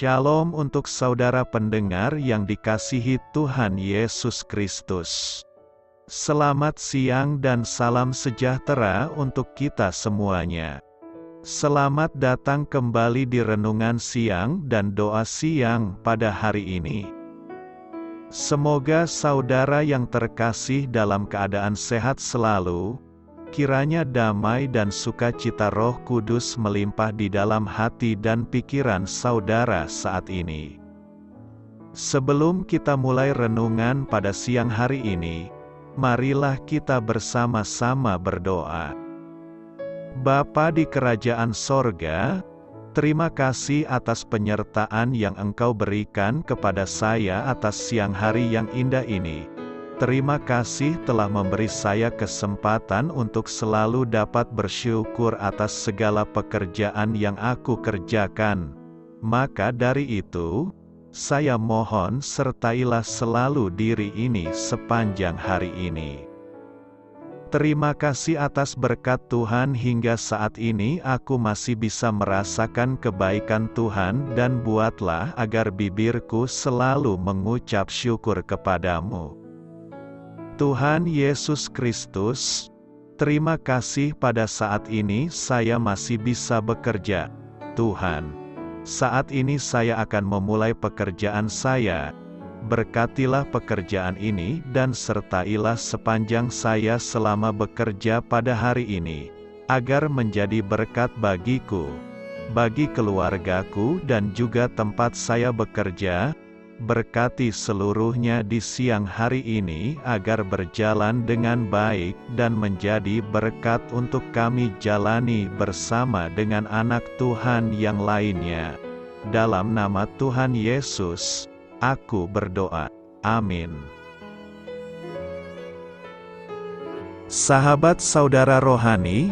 Shalom untuk saudara pendengar yang dikasihi Tuhan Yesus Kristus. Selamat siang dan salam sejahtera untuk kita semuanya. Selamat datang kembali di renungan siang dan doa siang pada hari ini. Semoga saudara yang terkasih dalam keadaan sehat selalu. Kiranya damai dan sukacita Roh Kudus melimpah di dalam hati dan pikiran saudara saat ini. Sebelum kita mulai renungan pada siang hari ini, marilah kita bersama-sama berdoa. Bapa di kerajaan sorga, terima kasih atas penyertaan yang Engkau berikan kepada saya atas siang hari yang indah ini. Terima kasih telah memberi saya kesempatan untuk selalu dapat bersyukur atas segala pekerjaan yang aku kerjakan. Maka dari itu, saya mohon sertailah selalu diri ini sepanjang hari ini. Terima kasih atas berkat Tuhan hingga saat ini aku masih bisa merasakan kebaikan Tuhan dan buatlah agar bibirku selalu mengucap syukur kepadamu. Tuhan Yesus Kristus, terima kasih pada saat ini saya masih bisa bekerja. Tuhan, saat ini saya akan memulai pekerjaan saya. Berkatilah pekerjaan ini dan sertailah sepanjang saya selama bekerja pada hari ini, agar menjadi berkat bagiku, bagi keluargaku dan juga tempat saya bekerja. Berkati seluruhnya di siang hari ini agar berjalan dengan baik dan menjadi berkat untuk kami jalani bersama dengan anak Tuhan yang lainnya. Dalam nama Tuhan Yesus, aku berdoa. Amin. Sahabat saudara rohani,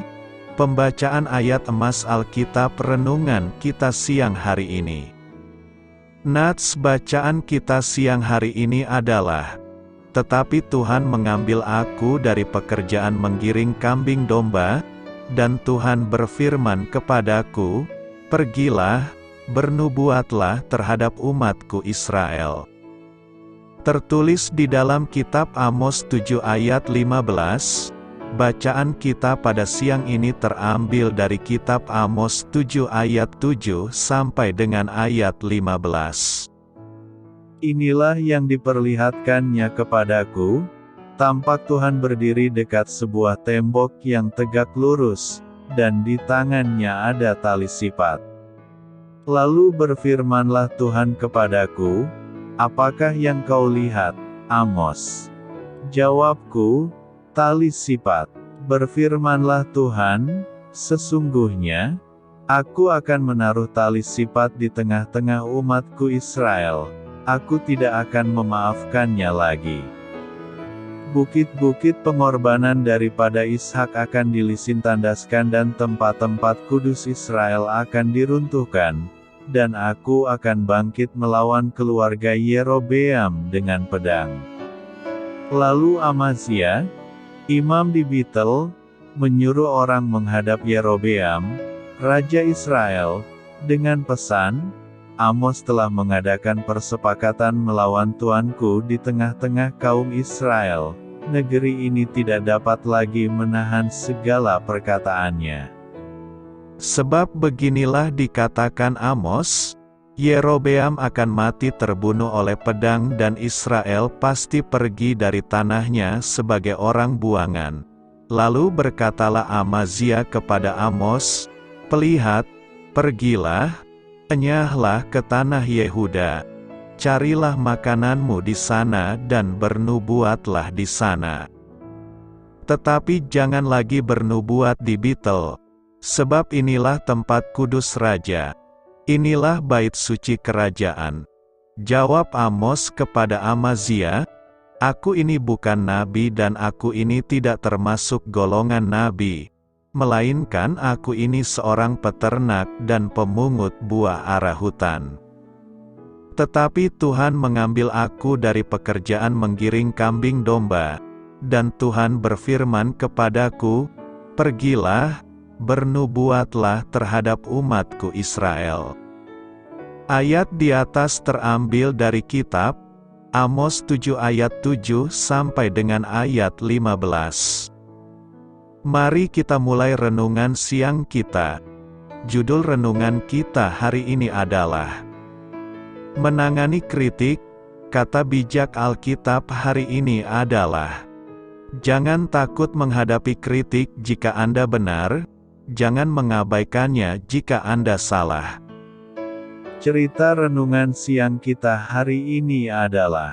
pembacaan ayat emas Alkitab renungan kita siang hari ini. Nats bacaan kita siang hari ini adalah, tetapi Tuhan mengambil aku dari pekerjaan menggiring kambing domba, dan Tuhan berfirman kepadaku, pergilah, bernubuatlah terhadap umatku Israel. Tertulis di dalam kitab Amos 7 ayat 15, bacaan kita pada siang ini terambil dari kitab Amos 7 ayat 7 sampai dengan ayat 15. Inilah yang diperlihatkannya kepadaku, tampak Tuhan berdiri dekat sebuah tembok yang tegak lurus, dan di tangannya ada tali sipat. Lalu berfirmanlah Tuhan kepadaku, apakah yang kau lihat, Amos? Jawabku, tali sipat. Berfirmanlah Tuhan, sesungguhnya, aku akan menaruh tali sipat di tengah-tengah umatku Israel, aku tidak akan memaafkannya lagi. Bukit-bukit pengorbanan daripada Ishak akan dilisintandaskan dan tempat-tempat kudus Israel akan diruntuhkan, dan aku akan bangkit melawan keluarga Yerobeam dengan pedang. Lalu Amazia, imam di Betel, menyuruh orang menghadap Yerobeam, Raja Israel, dengan pesan, Amos telah mengadakan persepakatan melawan tuanku di tengah-tengah kaum Israel, negeri ini tidak dapat lagi menahan segala perkataannya. Sebab beginilah dikatakan Amos, Yerobeam akan mati terbunuh oleh pedang dan Israel pasti pergi dari tanahnya sebagai orang buangan. Lalu berkatalah Amazia kepada Amos, "Pelihat, pergilah, enyahlah ke tanah Yehuda, carilah makananmu di sana dan bernubuatlah di sana. Tetapi jangan lagi bernubuat di Betel, sebab inilah tempat kudus raja. Inilah bait suci kerajaan." Jawab Amos kepada Amazia, "Aku ini bukan nabi dan aku ini tidak termasuk golongan nabi, melainkan aku ini seorang peternak dan pemungut buah ara hutan. Tetapi Tuhan mengambil aku dari pekerjaan menggiring kambing domba, dan Tuhan berfirman kepadaku, pergilah, bernubuatlah terhadap umatku Israel." Ayat di atas terambil dari kitab Amos 7 ayat 7 sampai dengan ayat 15. Mari kita mulai renungan siang kita. Judul renungan kita hari ini adalah Menangani kritik. Kata bijak Alkitab hari ini adalah jangan takut menghadapi kritik jika Anda benar, jangan mengabaikannya jika Anda salah. Cerita renungan siang kita hari ini adalah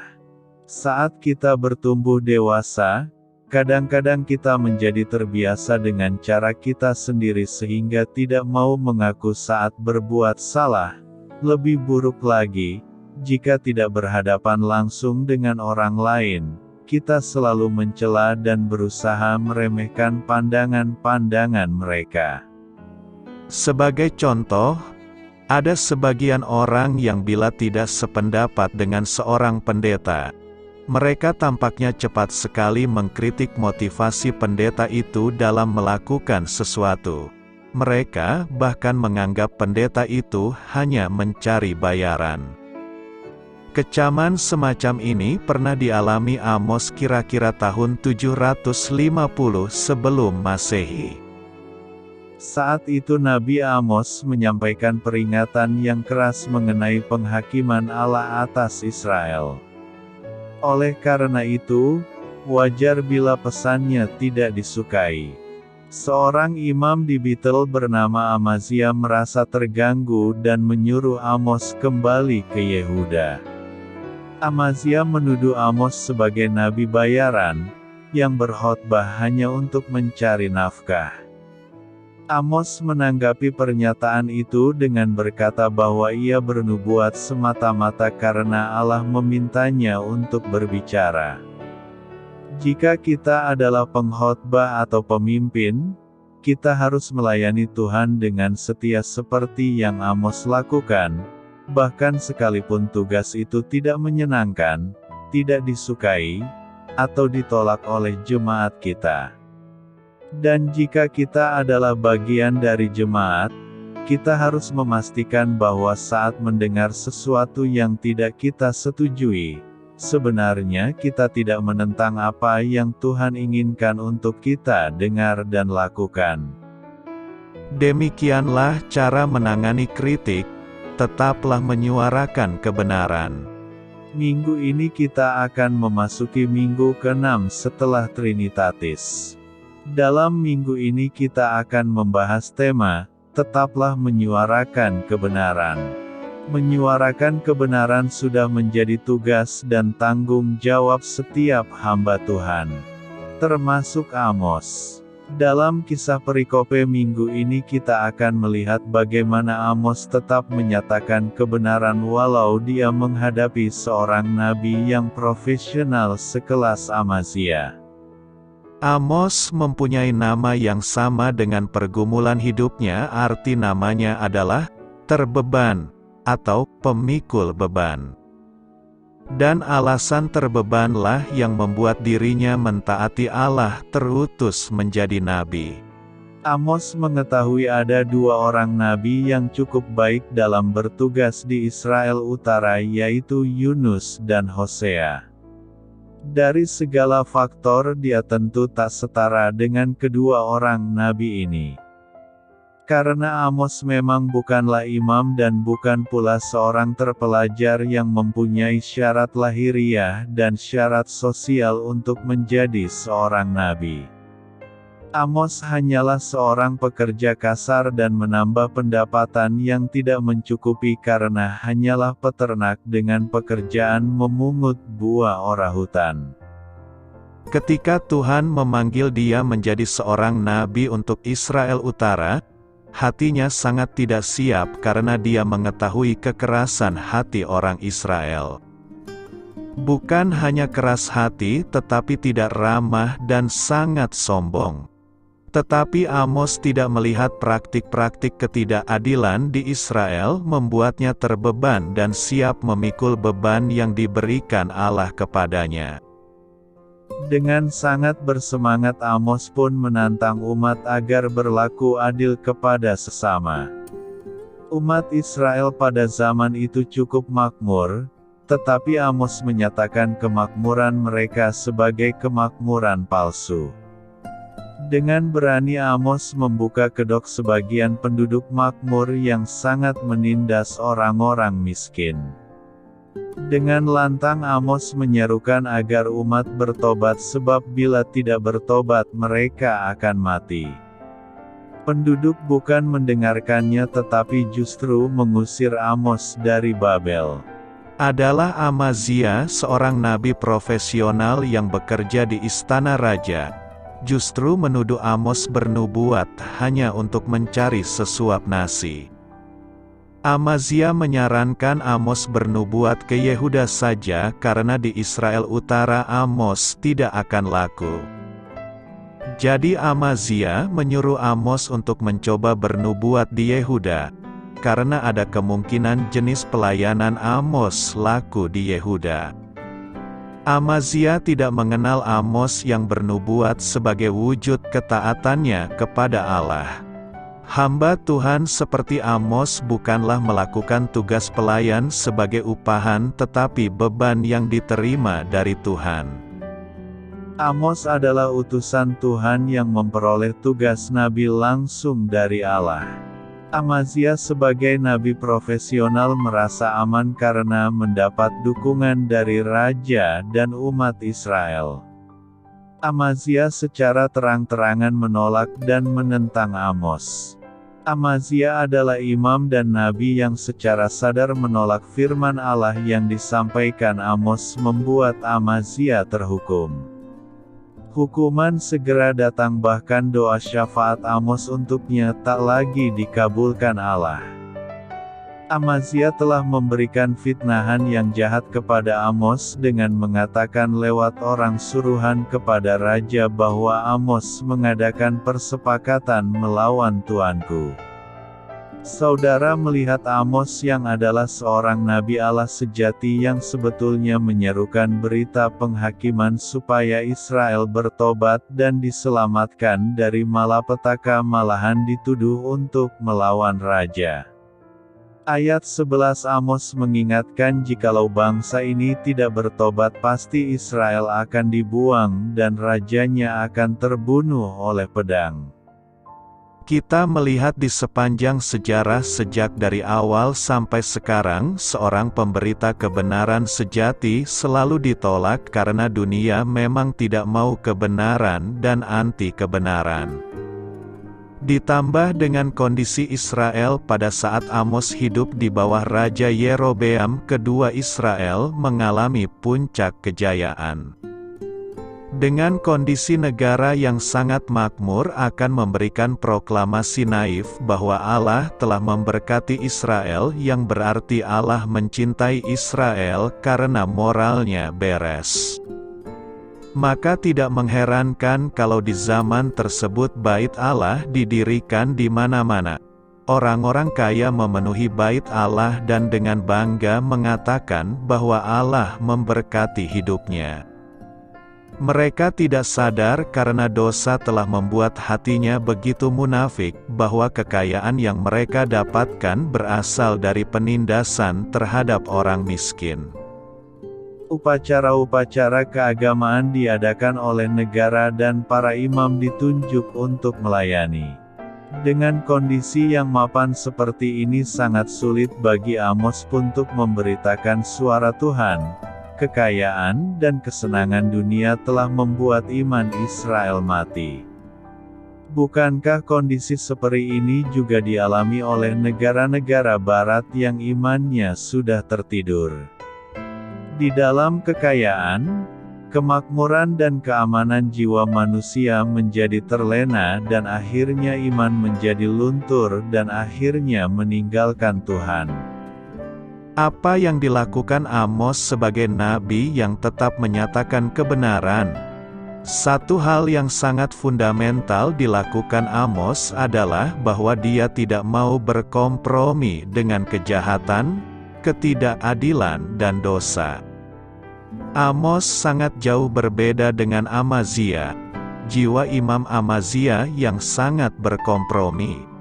saat kita bertumbuh dewasa, kadang-kadang kita menjadi terbiasa dengan cara kita sendiri sehingga tidak mau mengaku saat berbuat salah. Lebih buruk lagi, jika tidak berhadapan langsung dengan orang lain, kita selalu mencela dan berusaha meremehkan pandangan-pandangan mereka. Sebagai contoh, ada sebagian orang yang bila tidak sependapat dengan seorang pendeta, mereka tampaknya cepat sekali mengkritik motivasi pendeta itu dalam melakukan sesuatu. Mereka bahkan menganggap pendeta itu hanya mencari bayaran. Kecaman semacam ini pernah dialami Amos kira-kira tahun 750 sebelum Masehi. Saat itu Nabi Amos menyampaikan peringatan yang keras mengenai penghakiman Allah atas Israel. Oleh karena itu, wajar bila pesannya tidak disukai. Seorang imam di Betel bernama Amazia merasa terganggu dan menyuruh Amos kembali ke Yehuda. Amazia menuduh Amos sebagai nabi bayaran, yang berkhotbah hanya untuk mencari nafkah. Amos menanggapi pernyataan itu dengan berkata bahwa ia bernubuat semata-mata karena Allah memintanya untuk berbicara. Jika kita adalah pengkhotbah atau pemimpin, kita harus melayani Tuhan dengan setia seperti yang Amos lakukan, bahkan sekalipun tugas itu tidak menyenangkan, tidak disukai, atau ditolak oleh jemaat kita. Dan jika kita adalah bagian dari jemaat, kita harus memastikan bahwa saat mendengar sesuatu yang tidak kita setujui, sebenarnya kita tidak menentang apa yang Tuhan inginkan untuk kita dengar dan lakukan. Demikianlah cara menangani kritik, tetaplah menyuarakan kebenaran. Minggu ini kita akan memasuki minggu ke-6 setelah Trinitatis. Dalam minggu ini kita akan membahas tema, tetaplah menyuarakan kebenaran. Menyuarakan kebenaran sudah menjadi tugas dan tanggung jawab setiap hamba Tuhan, termasuk Amos. Dalam kisah perikope minggu ini kita akan melihat bagaimana Amos tetap menyatakan kebenaran walau dia menghadapi seorang nabi yang profesional sekelas Amazia. Amos mempunyai nama yang sama dengan pergumulan hidupnya, arti namanya adalah terbeban atau pemikul beban. Dan alasan terbebanlah yang membuat dirinya mentaati Allah terutus menjadi nabi. Amos mengetahui ada dua orang nabi yang cukup baik dalam bertugas di Israel Utara, yaitu Yunus dan Hosea. Dari segala faktor dia tentu tak setara dengan kedua orang nabi ini. Karena Amos memang bukanlah imam dan bukan pula seorang terpelajar yang mempunyai syarat lahiriah dan syarat sosial untuk menjadi seorang nabi. Amos hanyalah seorang pekerja kasar dan menambah pendapatan yang tidak mencukupi karena hanyalah peternak dengan pekerjaan memungut buah orahutan. Ketika Tuhan memanggil dia menjadi seorang nabi untuk Israel Utara, hatinya sangat tidak siap karena dia mengetahui kekerasan hati orang Israel. Bukan hanya keras hati tetapi tidak ramah dan sangat sombong. Tetapi Amos tidak melihat praktik-praktik ketidakadilan di Israel membuatnya terbeban dan siap memikul beban yang diberikan Allah kepadanya. Dengan sangat bersemangat Amos pun menantang umat agar berlaku adil kepada sesama. Umat Israel pada zaman itu cukup makmur, tetapi Amos menyatakan kemakmuran mereka sebagai kemakmuran palsu. Dengan berani Amos membuka kedok sebagian penduduk makmur yang sangat menindas orang-orang miskin. Dengan lantang Amos menyerukan agar umat bertobat sebab bila tidak bertobat mereka akan mati. Penduduk bukan mendengarkannya tetapi justru mengusir Amos dari Babel. Adalah Amazia, seorang nabi profesional yang bekerja di istana raja, justru menuduh Amos bernubuat hanya untuk mencari sesuap nasi. Amazia menyarankan Amos bernubuat ke Yehuda saja karena di Israel Utara Amos tidak akan laku. Jadi Amazia menyuruh Amos untuk mencoba bernubuat di Yehuda, karena ada kemungkinan jenis pelayanan Amos laku di Yehuda. Amazia tidak mengenal Amos yang bernubuat sebagai wujud ketaatannya kepada Allah. Hamba Tuhan seperti Amos bukanlah melakukan tugas pelayan sebagai upahan tetapi beban yang diterima dari Tuhan. Amos adalah utusan Tuhan yang memperoleh tugas nabi langsung dari Allah. Amazia sebagai nabi profesional merasa aman karena mendapat dukungan dari raja dan umat Israel. Amazia secara terang-terangan menolak dan menentang Amos. Amazia adalah imam dan nabi yang secara sadar menolak firman Allah yang disampaikan Amos membuat Amazia terhukum. Hukuman segera datang bahkan doa syafaat Amos untuknya tak lagi dikabulkan Allah. Amazia telah memberikan fitnahan yang jahat kepada Amos dengan mengatakan lewat orang suruhan kepada raja bahwa Amos mengadakan persepakatan melawan tuanku. Saudara melihat Amos yang adalah seorang nabi Allah sejati yang sebetulnya menyerukan berita penghakiman supaya Israel bertobat dan diselamatkan dari malapetaka malahan dituduh untuk melawan raja. Ayat 11 Amos mengingatkan jikalau bangsa ini tidak bertobat pasti Israel akan dibuang dan rajanya akan terbunuh oleh pedang. Kita melihat di sepanjang sejarah sejak dari awal sampai sekarang seorang pemberita kebenaran sejati selalu ditolak karena dunia memang tidak mau kebenaran dan anti kebenaran. Ditambah dengan kondisi Israel pada saat Amos hidup di bawah Raja Yerobeam kedua, Israel mengalami puncak kejayaan. Dengan kondisi negara yang sangat makmur akan memberikan proklamasi naif bahwa Allah telah memberkati Israel yang berarti Allah mencintai Israel karena moralnya beres. Maka tidak mengherankan kalau di zaman tersebut bait Allah didirikan di mana-mana. Orang-orang kaya memenuhi bait Allah dan dengan bangga mengatakan bahwa Allah memberkati hidupnya. Mereka tidak sadar karena dosa telah membuat hatinya begitu munafik bahwa kekayaan yang mereka dapatkan berasal dari penindasan terhadap orang miskin. Upacara-upacara keagamaan diadakan oleh negara dan para imam ditunjuk untuk melayani. Dengan kondisi yang mapan seperti ini sangat sulit bagi Amos untuk memberitakan suara Tuhan. Kekayaan dan kesenangan dunia telah membuat iman Israel mati. Bukankah kondisi seperti ini juga dialami oleh negara-negara barat yang imannya sudah tertidur? Di dalam kekayaan, kemakmuran dan keamanan jiwa manusia menjadi terlena dan akhirnya iman menjadi luntur dan akhirnya meninggalkan Tuhan. Apa yang dilakukan Amos sebagai nabi yang tetap menyatakan kebenaran? Satu hal yang sangat fundamental dilakukan Amos adalah bahwa dia tidak mau berkompromi dengan kejahatan, ketidakadilan dan dosa. Amos sangat jauh berbeda dengan Amazia, jiwa Imam Amazia yang sangat berkompromi.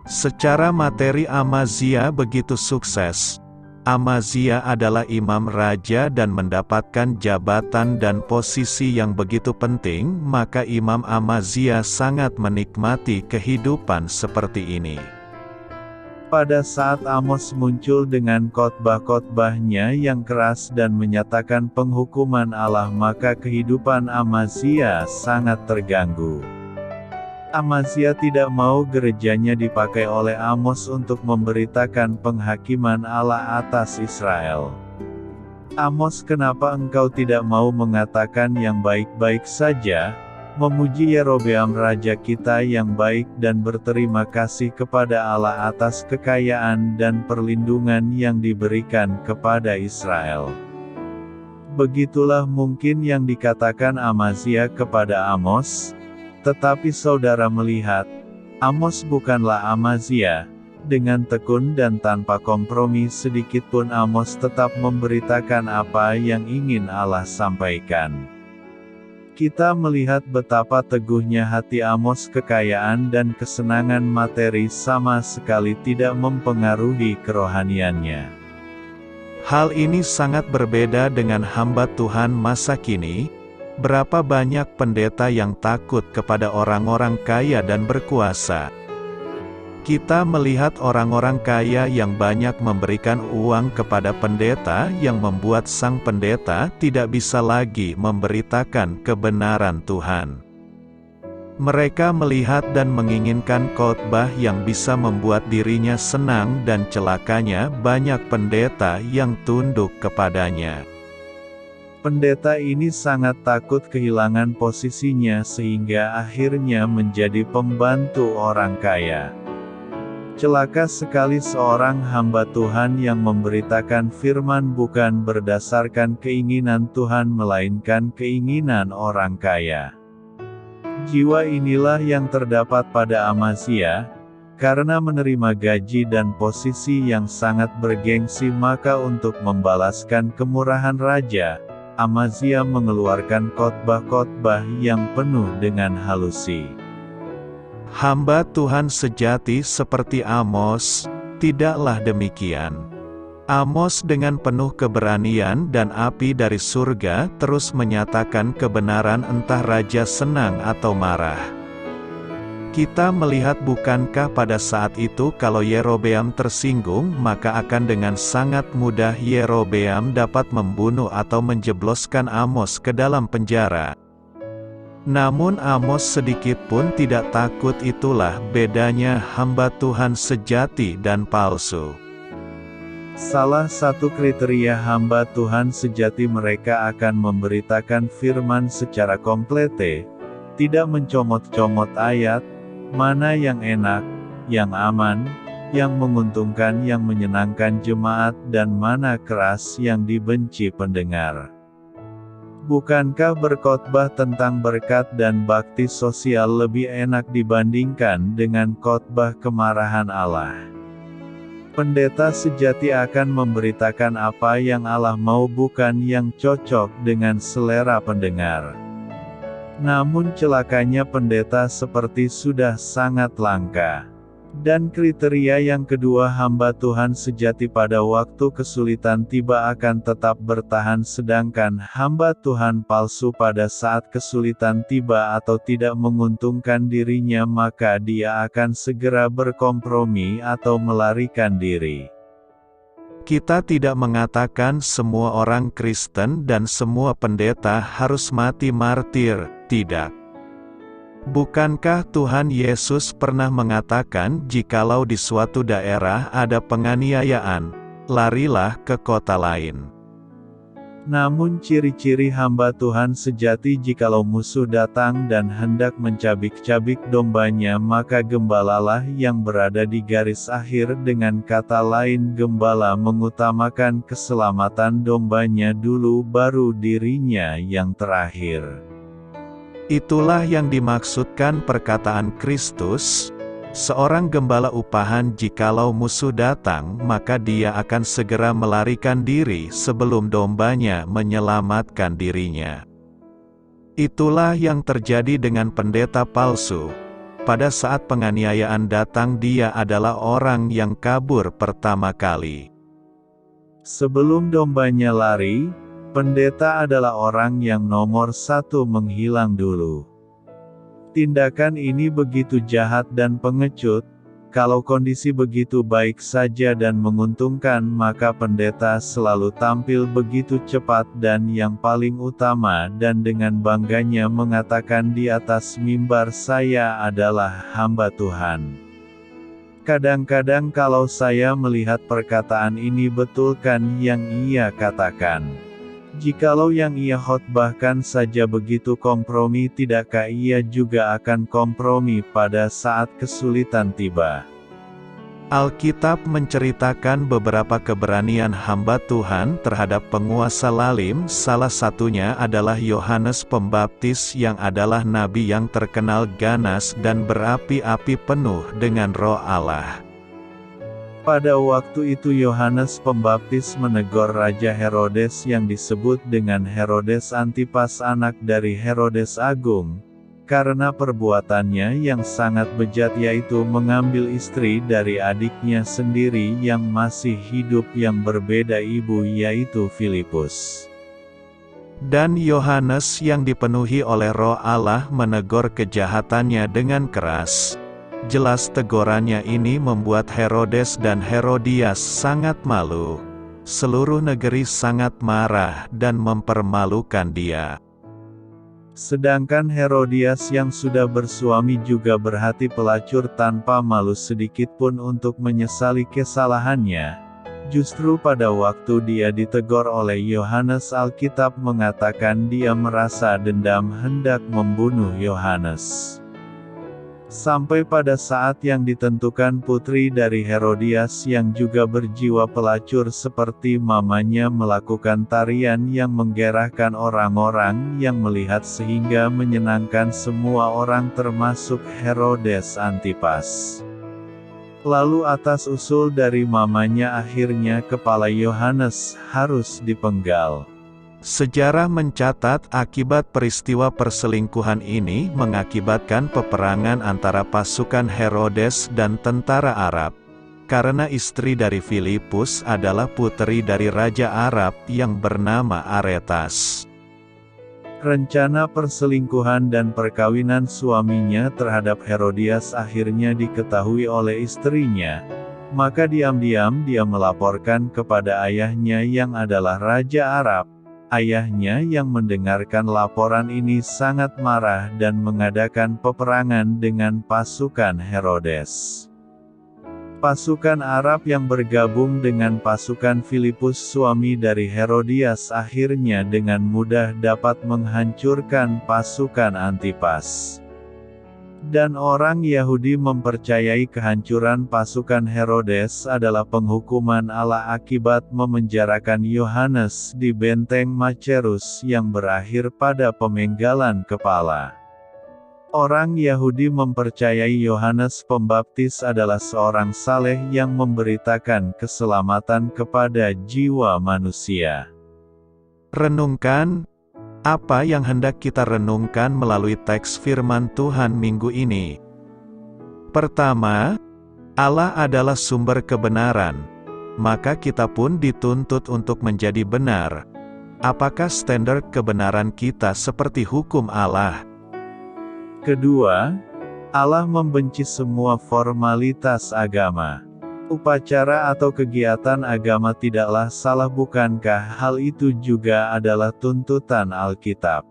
Secara materi Amazia begitu sukses. Amazia adalah imam raja dan mendapatkan jabatan dan posisi yang begitu penting, maka Imam Amazia sangat menikmati kehidupan seperti ini. Pada saat Amos muncul dengan khotbah-khotbahnya yang keras dan menyatakan penghukuman Allah, maka kehidupan Amazia sangat terganggu. Amazia tidak mau gerejanya dipakai oleh Amos untuk memberitakan penghakiman Allah atas Israel. Amos, kenapa engkau tidak mau mengatakan yang baik-baik saja, memuji Yerobeam raja kita yang baik dan berterima kasih kepada Allah atas kekayaan dan perlindungan yang diberikan kepada Israel? Begitulah mungkin yang dikatakan Amazia kepada Amos. Tetapi saudara melihat, Amos bukanlah Amazia. Dengan tekun dan tanpa kompromi sedikitpun Amos tetap memberitakan apa yang ingin Allah sampaikan. Kita melihat betapa teguhnya hati Amos. Kekayaan dan kesenangan materi sama sekali tidak mempengaruhi kerohaniannya. Hal ini sangat berbeda dengan hamba Tuhan masa kini. Berapa banyak pendeta yang takut kepada orang-orang kaya dan berkuasa. Kita melihat orang-orang kaya yang banyak memberikan uang kepada pendeta yang membuat sang pendeta tidak bisa lagi memberitakan kebenaran Tuhan. Mereka melihat dan menginginkan khotbah yang bisa membuat dirinya senang, dan celakanya banyak pendeta yang tunduk kepadanya. Pendeta ini sangat takut kehilangan posisinya sehingga akhirnya menjadi pembantu orang kaya. Celaka sekali seorang hamba Tuhan yang memberitakan firman bukan berdasarkan keinginan Tuhan melainkan keinginan orang kaya. Jiwa inilah yang terdapat pada Amazia. Karena menerima gaji dan posisi yang sangat bergengsi, maka untuk membalaskan kemurahan raja, Amazia mengeluarkan khotbah-khotbah yang penuh dengan halusi. Hamba Tuhan sejati seperti Amos, tidaklah demikian. Amos dengan penuh keberanian dan api dari surga terus menyatakan kebenaran entah raja senang atau marah. Kita melihat bukankah pada saat itu kalau Yerobeam tersinggung, maka akan dengan sangat mudah Yerobeam dapat membunuh atau menjebloskan Amos ke dalam penjara. Namun Amos sedikit pun tidak takut. Itulah bedanya hamba Tuhan sejati dan palsu. Salah satu kriteria hamba Tuhan sejati, mereka akan memberitakan firman secara komplete, tidak mencomot-comot ayat, mana yang enak, yang aman, yang menguntungkan, yang menyenangkan jemaat, dan mana keras yang dibenci pendengar. Bukankah berkhotbah tentang berkat dan bakti sosial lebih enak dibandingkan dengan khotbah kemarahan Allah? Pendeta sejati akan memberitakan apa yang Allah mau, bukan yang cocok dengan selera pendengar. Namun celakanya pendeta seperti sudah sangat langka. Dan kriteria yang kedua, hamba Tuhan sejati pada waktu kesulitan tiba akan tetap bertahan, sedangkan hamba Tuhan palsu pada saat kesulitan tiba atau tidak menguntungkan dirinya, maka dia akan segera berkompromi atau melarikan diri. Kita tidak mengatakan semua orang Kristen dan semua pendeta harus mati martir, tidak. Bukankah Tuhan Yesus pernah mengatakan jikalau di suatu daerah ada penganiayaan, larilah ke kota lain. Namun ciri-ciri hamba Tuhan sejati, jikalau musuh datang dan hendak mencabik-cabik dombanya, maka gembalalah yang berada di garis akhir. Dengan kata lain, gembala mengutamakan keselamatan dombanya dulu, baru dirinya yang terakhir. Itulah yang dimaksudkan perkataan Kristus, seorang gembala upahan jikalau musuh datang, maka dia akan segera melarikan diri sebelum dombanya menyelamatkan dirinya. Itulah yang terjadi dengan pendeta palsu. Pada saat penganiayaan datang, dia adalah orang yang kabur pertama kali. Sebelum dombanya lari, pendeta adalah orang yang nomor satu menghilang dulu. Tindakan ini begitu jahat dan pengecut. Kalau kondisi begitu baik saja dan menguntungkan, maka pendeta selalu tampil begitu cepat dan yang paling utama dan dengan bangganya mengatakan di atas mimbar, "Saya adalah hamba Tuhan." Kadang-kadang kalau saya melihat perkataan ini, betulkan yang ia katakan. Jikalau yang ia khotbahkan saja begitu kompromi, tidakkah ia juga akan kompromi pada saat kesulitan tiba? Alkitab menceritakan beberapa keberanian hamba Tuhan terhadap penguasa lalim. Salah satunya adalah Yohanes Pembaptis yang adalah nabi yang terkenal ganas dan berapi-api penuh dengan Roh Allah. Pada waktu itu Yohanes Pembaptis menegur Raja Herodes yang disebut dengan Herodes Antipas, anak dari Herodes Agung, karena perbuatannya yang sangat bejat, yaitu mengambil istri dari adiknya sendiri yang masih hidup yang berbeda ibu, yaitu Filipus. Dan Yohanes yang dipenuhi oleh Roh Allah menegur kejahatannya dengan keras. Jelas tegurannya ini membuat Herodes dan Herodias sangat malu. Seluruh negeri sangat marah dan mempermalukan dia. Sedangkan Herodias yang sudah bersuami juga berhati pelacur tanpa malu sedikitpun untuk menyesali kesalahannya. Justru pada waktu dia ditegur oleh Yohanes, Alkitab mengatakan dia merasa dendam hendak membunuh Yohanes. Sampai pada saat yang ditentukan, putri dari Herodias yang juga berjiwa pelacur seperti mamanya melakukan tarian yang menggerahkan orang-orang yang melihat sehingga menyenangkan semua orang termasuk Herodes Antipas. Lalu atas usul dari mamanya akhirnya kepala Yohanes harus dipenggal. Sejarah mencatat akibat peristiwa perselingkuhan ini mengakibatkan peperangan antara pasukan Herodes dan tentara Arab. Karena istri dari Filipus adalah putri dari Raja Arab yang bernama Aretas. Rencana perselingkuhan dan perkawinan suaminya terhadap Herodias akhirnya diketahui oleh istrinya. Maka diam-diam dia melaporkan kepada ayahnya yang adalah Raja Arab. Ayahnya yang mendengarkan laporan ini sangat marah dan mengadakan peperangan dengan pasukan Herodes. Pasukan Arab yang bergabung dengan pasukan Filipus suami dari Herodias akhirnya dengan mudah dapat menghancurkan pasukan Antipas. Dan orang Yahudi mempercayai kehancuran pasukan Herodes adalah penghukuman Allah akibat memenjarakan Yohanes di benteng Macherus yang berakhir pada pemenggalan kepala. Orang Yahudi mempercayai Yohanes Pembaptis adalah seorang saleh yang memberitakan keselamatan kepada jiwa manusia. Renungkan. Apa yang hendak kita renungkan melalui teks firman Tuhan minggu ini? Pertama, Allah adalah sumber kebenaran, maka kita pun dituntut untuk menjadi benar. Apakah standar kebenaran kita seperti hukum Allah? Kedua, Allah membenci semua formalitas agama. Upacara atau kegiatan agama tidaklah salah, bukankah hal itu juga adalah tuntutan Alkitab?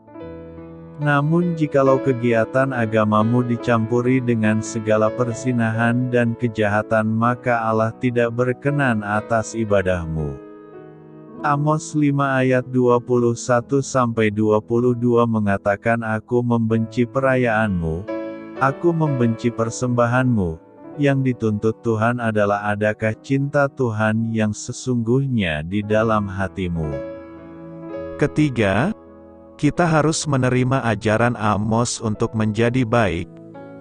Namun jikalau kegiatan agamamu dicampuri dengan segala persinahan dan kejahatan, maka Allah tidak berkenan atas ibadahmu. Amos 5 ayat 21-22 mengatakan, "Aku membenci perayaanmu, aku membenci persembahanmu." Yang dituntut Tuhan adalah adakah cinta Tuhan yang sesungguhnya di dalam hatimu. Ketiga, kita harus menerima ajaran Amos untuk menjadi baik.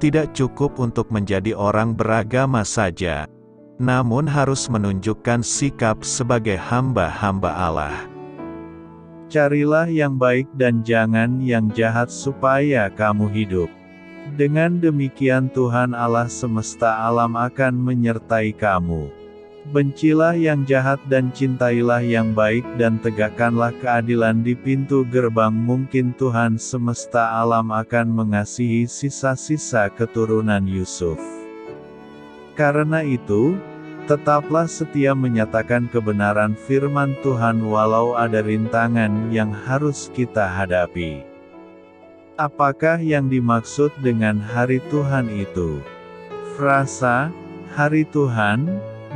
Tidak cukup untuk menjadi orang beragama saja, namun harus menunjukkan sikap sebagai hamba-hamba Allah. Carilah yang baik dan jangan yang jahat supaya kamu hidup. Dengan demikian Tuhan Allah semesta alam akan menyertai kamu. Bencilah yang jahat dan cintailah yang baik dan tegakkanlah keadilan di pintu gerbang. Mungkin Tuhan semesta alam akan mengasihi sisa-sisa keturunan Yusuf. Karena itu, tetaplah setia menyatakan kebenaran firman Tuhan walau ada rintangan yang harus kita hadapi. Apakah yang dimaksud dengan hari Tuhan itu? Frasa hari Tuhan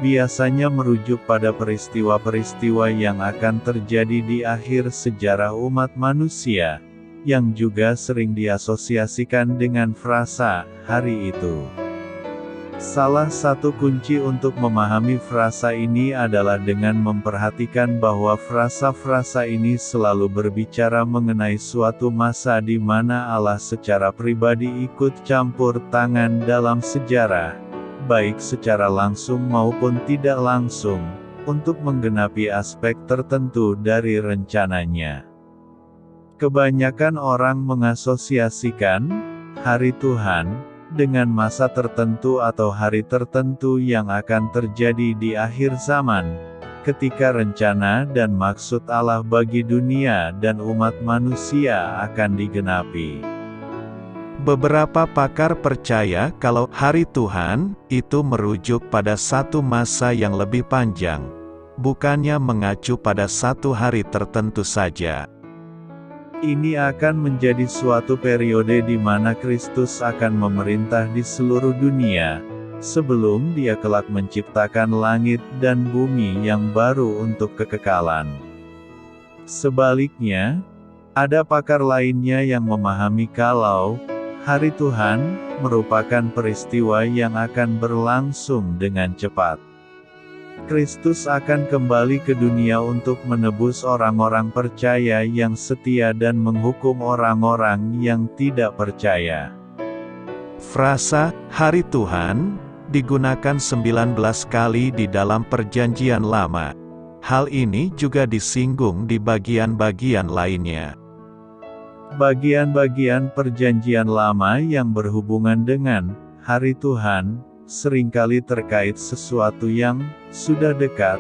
biasanya merujuk pada peristiwa-peristiwa yang akan terjadi di akhir sejarah umat manusia, yang juga sering diasosiasikan dengan frasa hari itu. Salah satu kunci untuk memahami frasa ini adalah dengan memperhatikan bahwa frasa-frasa ini selalu berbicara mengenai suatu masa di mana Allah secara pribadi ikut campur tangan dalam sejarah, baik secara langsung maupun tidak langsung, untuk menggenapi aspek tertentu dari rencananya. Kebanyakan orang mengasosiasikan hari Tuhan dengan masa tertentu atau hari tertentu yang akan terjadi di akhir zaman, ketika rencana dan maksud Allah bagi dunia dan umat manusia akan digenapi. Beberapa pakar percaya kalau hari Tuhan itu merujuk pada satu masa yang lebih panjang, bukannya mengacu pada satu hari tertentu saja. Ini akan menjadi suatu periode di mana Kristus akan memerintah di seluruh dunia, sebelum Dia kelak menciptakan langit dan bumi yang baru untuk kekekalan. Sebaliknya, ada pakar lainnya yang memahami kalau hari Tuhan merupakan peristiwa yang akan berlangsung dengan cepat. Kristus akan kembali ke dunia untuk menebus orang-orang percaya yang setia dan menghukum orang-orang yang tidak percaya. Frasa hari Tuhan digunakan 19 kali di dalam Perjanjian Lama. Hal ini juga disinggung di bagian-bagian lainnya. Bagian-bagian Perjanjian Lama yang berhubungan dengan hari Tuhan seringkali terkait sesuatu yang sudah dekat,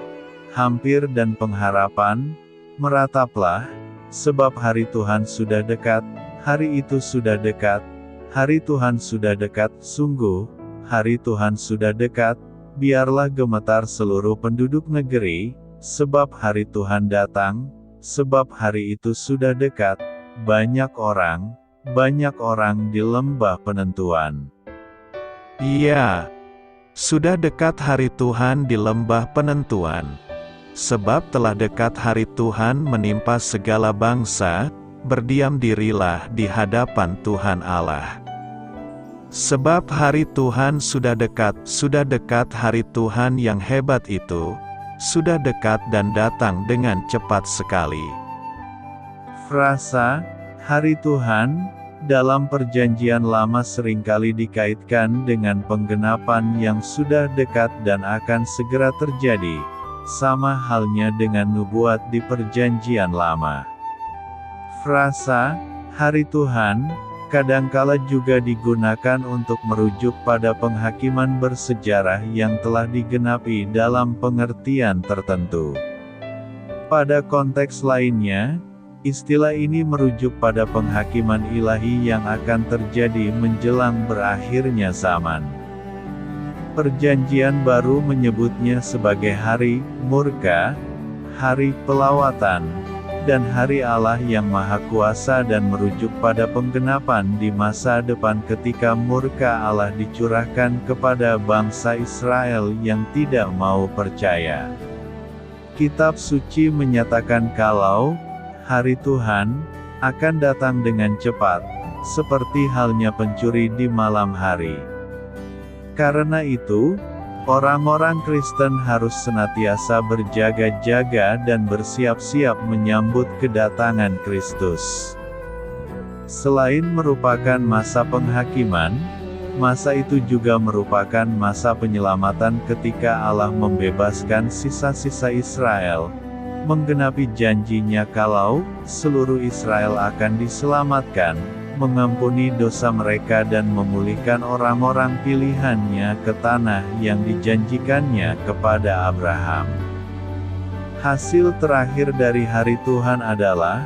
hampir dan pengharapan. Merataplah, sebab hari Tuhan sudah dekat, hari itu sudah dekat, hari Tuhan sudah dekat, sungguh, hari Tuhan sudah dekat, biarlah gemetar seluruh penduduk negeri, sebab hari Tuhan datang, sebab hari itu sudah dekat, banyak orang di lembah penentuan. Iya, sudah dekat hari Tuhan di lembah penentuan. Sebab telah dekat hari Tuhan menimpa segala bangsa, berdiam dirilah di hadapan Tuhan Allah. Sebab hari Tuhan sudah dekat hari Tuhan yang hebat itu, sudah dekat dan datang dengan cepat sekali. Frasa hari Tuhan dalam Perjanjian Lama seringkali dikaitkan dengan penggenapan yang sudah dekat dan akan segera terjadi, sama halnya dengan nubuat di Perjanjian Lama. Frasa hari Tuhan kadangkala juga digunakan untuk merujuk pada penghakiman bersejarah yang telah digenapi dalam pengertian tertentu. Pada konteks lainnya, istilah ini merujuk pada penghakiman ilahi yang akan terjadi menjelang berakhirnya zaman. Perjanjian Baru menyebutnya sebagai hari murka, hari pelawatan, dan hari Allah yang Maha Kuasa, dan merujuk pada penggenapan di masa depan ketika murka Allah dicurahkan kepada bangsa Israel yang tidak mau percaya. Kitab suci menyatakan kalau hari Tuhan akan datang dengan cepat, seperti halnya pencuri di malam hari. Karena itu, orang-orang Kristen harus senantiasa berjaga-jaga dan bersiap-siap menyambut kedatangan Kristus. Selain merupakan masa penghakiman, masa itu juga merupakan masa penyelamatan ketika Allah membebaskan sisa-sisa Israel, menggenapi janjinya kalau seluruh Israel akan diselamatkan, mengampuni dosa mereka dan memulihkan orang-orang pilihan-Nya ke tanah yang dijanjikan-Nya kepada Abraham. Hasil terakhir dari hari Tuhan adalah,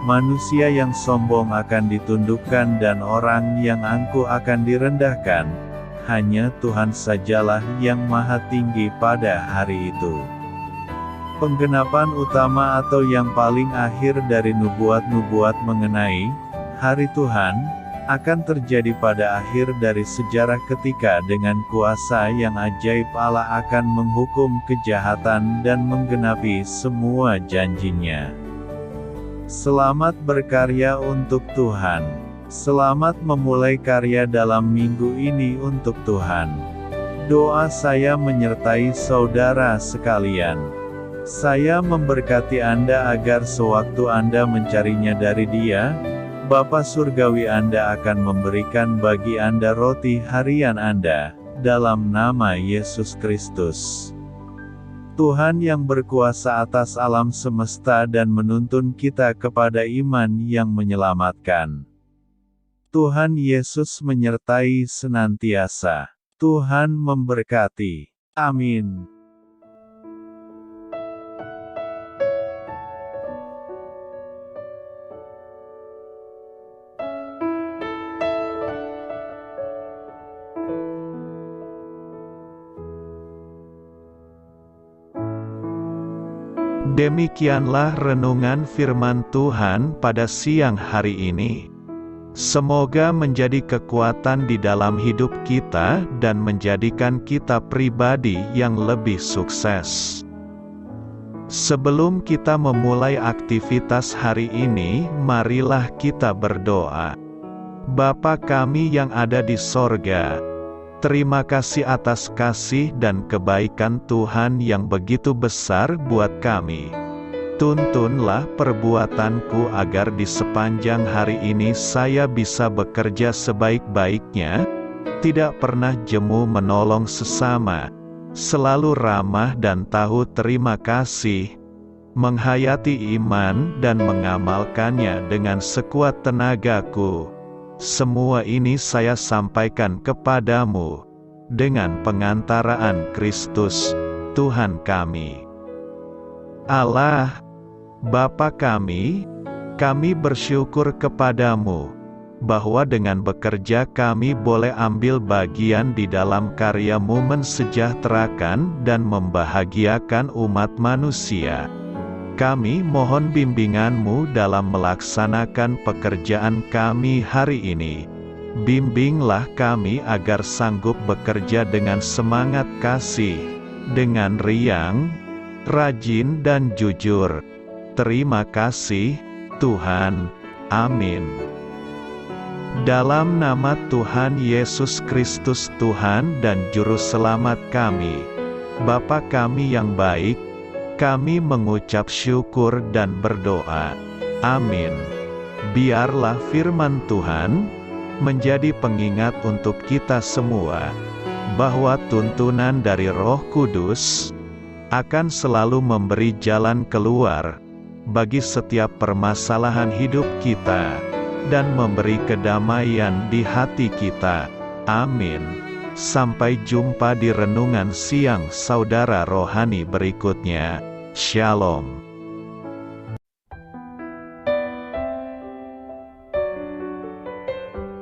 manusia yang sombong akan ditundukkan dan orang yang angkuh akan direndahkan. Hanya Tuhan sajalah yang maha tinggi pada hari itu. Penggenapan utama atau yang paling akhir dari nubuat-nubuat mengenai hari Tuhan, akan terjadi pada akhir dari sejarah ketika dengan kuasa yang ajaib Allah akan menghukum kejahatan dan menggenapi semua janji-Nya. Selamat berkarya untuk Tuhan. Selamat memulai karya dalam minggu ini untuk Tuhan. Doa saya menyertai saudara sekalian. Saya memberkati Anda agar sewaktu Anda mencarinya dari Dia, Bapa Surgawi Anda akan memberikan bagi Anda roti harian Anda, dalam nama Yesus Kristus. Tuhan yang berkuasa atas alam semesta dan menuntun kita kepada iman yang menyelamatkan. Tuhan Yesus menyertai senantiasa. Tuhan memberkati. Amin. Demikianlah renungan firman Tuhan pada siang hari ini. Semoga menjadi kekuatan di dalam hidup kita dan menjadikan kita pribadi yang lebih sukses. Sebelum kita memulai aktivitas hari ini, marilah kita berdoa. Bapa kami yang ada di sorga, terima kasih atas kasih dan kebaikan Tuhan yang begitu besar buat kami. Tuntunlah perbuatanku agar di sepanjang hari ini saya bisa bekerja sebaik-baiknya, tidak pernah jemu menolong sesama, selalu ramah dan tahu terima kasih, menghayati iman dan mengamalkannya dengan sekuat tenagaku. Semua ini saya sampaikan kepadamu, dengan pengantaraan Kristus, Tuhan kami. Allah, Bapa kami bersyukur kepadamu, bahwa dengan bekerja kami boleh ambil bagian di dalam karya-Mu mensejahterakan dan membahagiakan umat manusia. Kami mohon bimbingan-Mu dalam melaksanakan pekerjaan kami hari ini. Bimbinglah kami agar sanggup bekerja dengan semangat kasih, dengan riang, rajin dan jujur. Terima kasih, Tuhan. Amin. Dalam nama Tuhan Yesus Kristus Tuhan dan Juru Selamat kami, Bapa kami yang baik, kami mengucap syukur dan berdoa. Amin. Biarlah firman Tuhan menjadi pengingat untuk kita semua, bahwa tuntunan dari Roh Kudus akan selalu memberi jalan keluar bagi setiap permasalahan hidup kita, dan memberi kedamaian di hati kita. Amin. Sampai jumpa di renungan siang saudara rohani berikutnya. Shalom.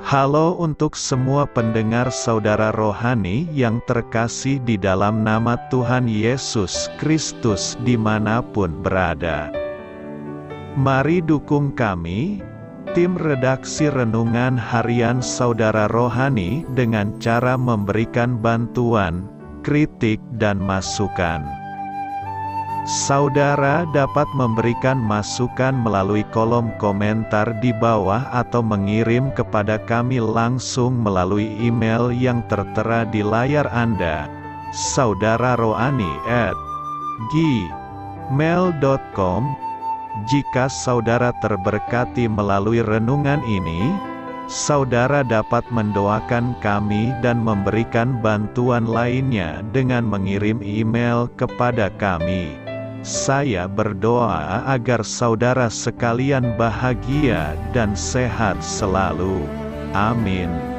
Halo untuk semua pendengar saudara rohani yang terkasih di dalam nama Tuhan Yesus Kristus dimanapun berada. Mari dukung kami, tim redaksi Renungan Harian Saudara Rohani dengan cara memberikan bantuan, kritik dan masukan. Saudara dapat memberikan masukan melalui kolom komentar di bawah atau mengirim kepada kami langsung melalui email yang tertera di layar Anda, saudararohani@gmail.com. Jika saudara terberkati melalui renungan ini, saudara dapat mendoakan kami dan memberikan bantuan lainnya dengan mengirim email kepada kami. Saya berdoa agar saudara sekalian bahagia dan sehat selalu. Amin.